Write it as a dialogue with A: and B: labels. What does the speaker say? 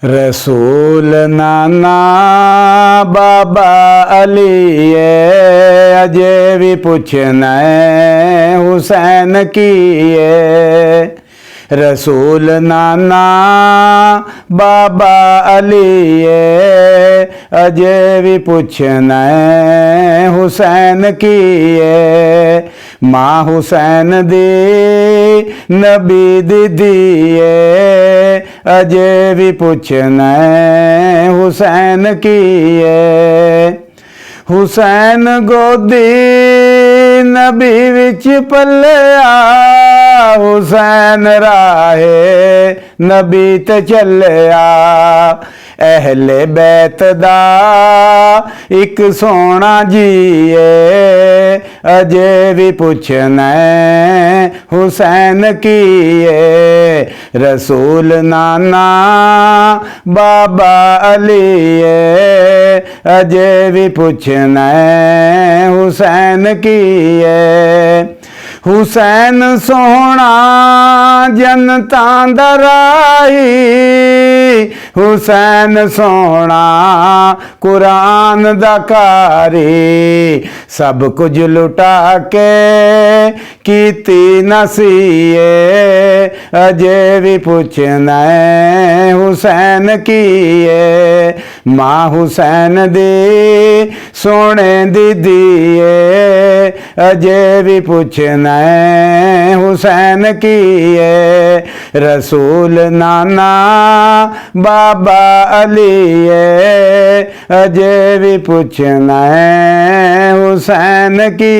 A: रसूल नाना बाबा अली अजे भी पुछना हुसैन की रसूल नाना बाबा अली अजे भी पुछना हुसैन की माँ हुसैन दी नबी दीदी अजे भी पुछना हुसैन की हुसैन गोदी नबी विच पलिया हुसैन राहे नबी ते चलिया अहले बैत दा एक सोना जी अजे भी पुछना हुसैन की रसूल नाना बाबा अली अजे भी पुछना हुसैन की हुसैन सोहना जनता दराई हुसैन सोहना कुरान दा कारी सब कुछ लुटा के कीती नसीए अजे भी पुछना हुसैन की माँ हुसैन दी सोने दीदी अजे भी पुछना हुसैन की रसूल नाना बाबा अली अजे भी पुछना हुसैन की